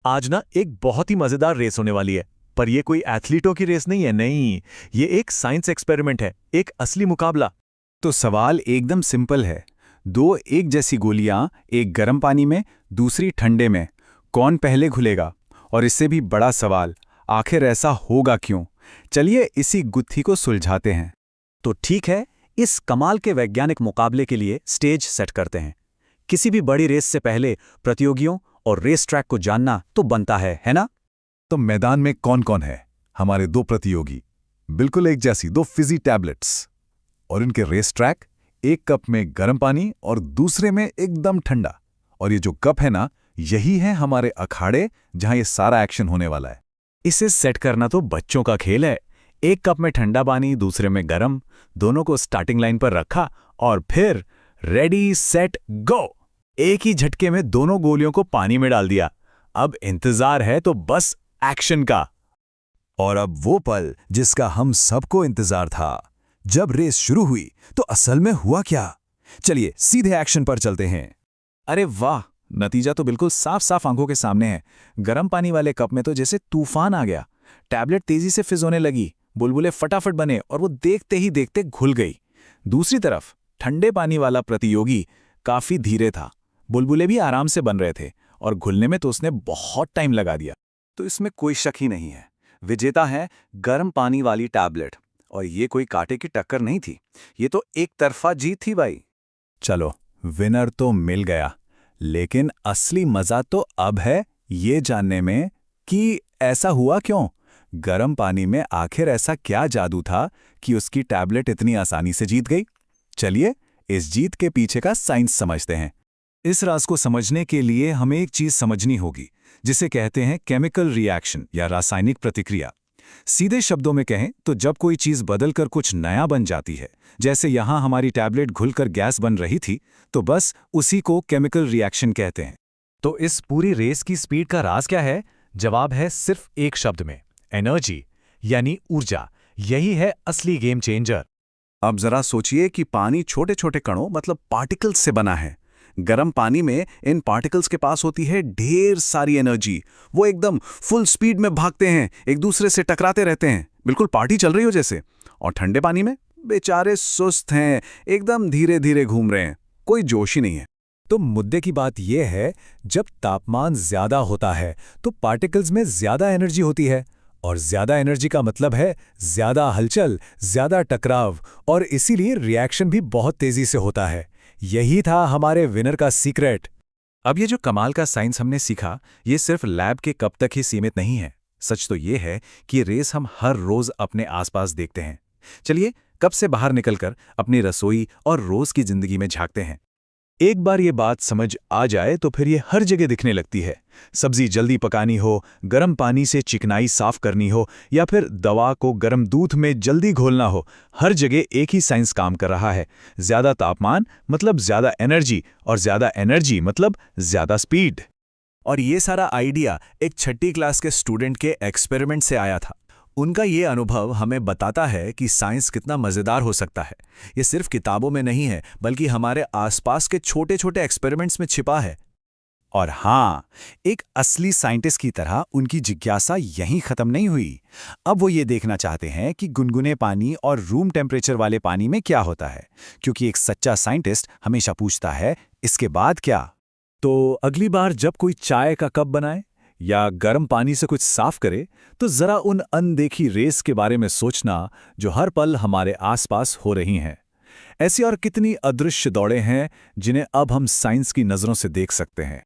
आज ना एक बहुत ही मजेदार रेस होने वाली है। पर ये कोई एथलीटों की रेस नहीं है, नहीं। ये एक साइंस एक्सपेरिमेंट है, एक असली मुकाबला। तो सवाल एकदम सिंपल है। दो एक जैसी गोलियां, एक गर्म पानी में, दूसरी ठंडे में। कौन पहले घुलेगा? और इससे भी बड़ा सवाल, आखिर ऐसा होगा क्यों? चलिए इसी गुत्थी को सुलझाते हैं। तो ठीक है, इस कमाल के वैज्ञानिक मुकाबले के लिए स्टेज सेट करते हैं। किसी भी बड़ी रेस से पहले प्रतियोगियों और रेस ट्रैक को जानना तो बनता है ना? तो मैदान में कौन कौन है? हमारे दो प्रतियोगी, बिल्कुल एक जैसी दो फिजी टैबलेट्स। और इनके रेस ट्रैक, एक कप में गर्म पानी और दूसरे में एकदम ठंडा। और ये जो कप है ना, यही है हमारे अखाड़े जहां ये सारा एक्शन होने वाला है। इसे सेट करना तो बच्चों का खेल है। एक कप में ठंडा पानी, दूसरे में गरम, दोनों को स्टार्टिंग लाइन पर रखा और फिर रेडी सेट गो। एक ही झटके में दोनों गोलियों को पानी में डाल दिया। अब इंतजार है तो बस एक्शन का। और अब वो पल जिसका हम सबको इंतजार था। जब रेस शुरू हुई तो असल में हुआ क्या? चलिए सीधे एक्शन पर चलते हैं। अरे वाह, नतीजा तो बिल्कुल साफ साफ आंखों के सामने है। गर्म पानी वाले कप में तो जैसे तूफान आ गया। टैबलेट तेजी से फिज होने लगी, बुलबुले फटाफट बने और वो देखते ही देखते घुल गई। दूसरी तरफ ठंडे पानी वाला प्रतियोगी काफी धीरे था। बुलबुले भी आराम से बन रहे थे और घुलने में तो उसने बहुत टाइम लगा दिया। तो इसमें कोई शक ही नहीं है, विजेता है गर्म पानी वाली टैबलेट। और ये कोई कांटे की टक्कर नहीं थी, ये तो एक तरफा जीत थी भाई। चलो, विनर तो मिल गया, लेकिन असली मजा तो अब है ये जानने में कि ऐसा हुआ क्यों। गर्म पानी में आखिर ऐसा क्या जादू था कि उसकी टैबलेट इतनी आसानी से जीत गई। चलिए इस जीत के पीछे का साइंस समझते हैं। इस राज को समझने के लिए हमें एक चीज समझनी होगी, जिसे कहते हैं केमिकल रिएक्शन या रासायनिक प्रतिक्रिया। सीधे शब्दों में कहें तो जब कोई चीज बदलकर कुछ नया बन जाती है, जैसे यहां हमारी टैबलेट घुलकर गैस बन रही थी, तो बस उसी को केमिकल रिएक्शन कहते हैं। तो इस पूरी रेस की स्पीड का राज क्या है? जवाब है सिर्फ एक शब्द में, एनर्जी, यानी ऊर्जा। यही है असली गेम चेंजर। अब जरा सोचिए कि पानी छोटे छोटे कणों मतलब पार्टिकल्स से बना है। गर्म पानी में इन पार्टिकल्स के पास होती है ढेर सारी एनर्जी। वो एकदम फुल स्पीड में भागते हैं, एक दूसरे से टकराते रहते हैं, बिल्कुल पार्टी चल रही हो जैसे। और ठंडे पानी में बेचारे सुस्त हैं, एकदम धीरे धीरे घूम रहे हैं, कोई जोश ही नहीं है। तो मुद्दे की बात यह है, जब तापमान ज्यादा होता है तो पार्टिकल्स में ज्यादा एनर्जी होती है, और ज्यादा एनर्जी का मतलब है ज्यादा हलचल, ज्यादा टकराव, और इसीलिए रिएक्शन भी बहुत तेजी से होता है। यही था हमारे विनर का सीक्रेट। अब ये जो कमाल का साइंस हमने सीखा, ये सिर्फ लैब के कप तक ही सीमित नहीं है। सच तो ये है कि ये रेस हम हर रोज अपने आसपास देखते हैं। चलिए कप से बाहर निकलकर अपनी रसोई और रोज की जिंदगी में झांकते हैं। एक बार ये बात समझ आ जाए तो फिर ये हर जगह दिखने लगती है। सब्जी जल्दी पकानी हो, गर्म पानी से चिकनाई साफ करनी हो, या फिर दवा को गर्म दूध में जल्दी घोलना हो, हर जगह एक ही साइंस काम कर रहा है। ज्यादा तापमान मतलब ज्यादा एनर्जी, और ज्यादा एनर्जी मतलब ज्यादा स्पीड। और ये सारा आइडिया एक छठी क्लास के स्टूडेंट के एक्सपेरिमेंट से आया था। उनका ये अनुभव हमें बताता है कि साइंस कितना मज़ेदार हो सकता है। ये सिर्फ किताबों में नहीं है, बल्कि हमारे आसपास के छोटे छोटे एक्सपेरिमेंट्स में छिपा है। और हाँ, एक असली साइंटिस्ट की तरह उनकी जिज्ञासा यहीं खत्म नहीं हुई। अब वो ये देखना चाहते हैं कि गुनगुने पानी और रूम टेम्परेचर वाले पानी में क्या होता है, क्योंकि एक सच्चा साइंटिस्ट हमेशा पूछता है, इसके बाद क्या? तो अगली बार जब कोई चाय का कप बनाए या गर्म पानी से कुछ साफ करे, तो जरा उन अनदेखी रेस के बारे में सोचना जो हर पल हमारे आसपास हो रही हैं। ऐसी और कितनी अदृश्य दौड़ें हैं जिन्हें अब हम साइंस की नज़रों से देख सकते हैं।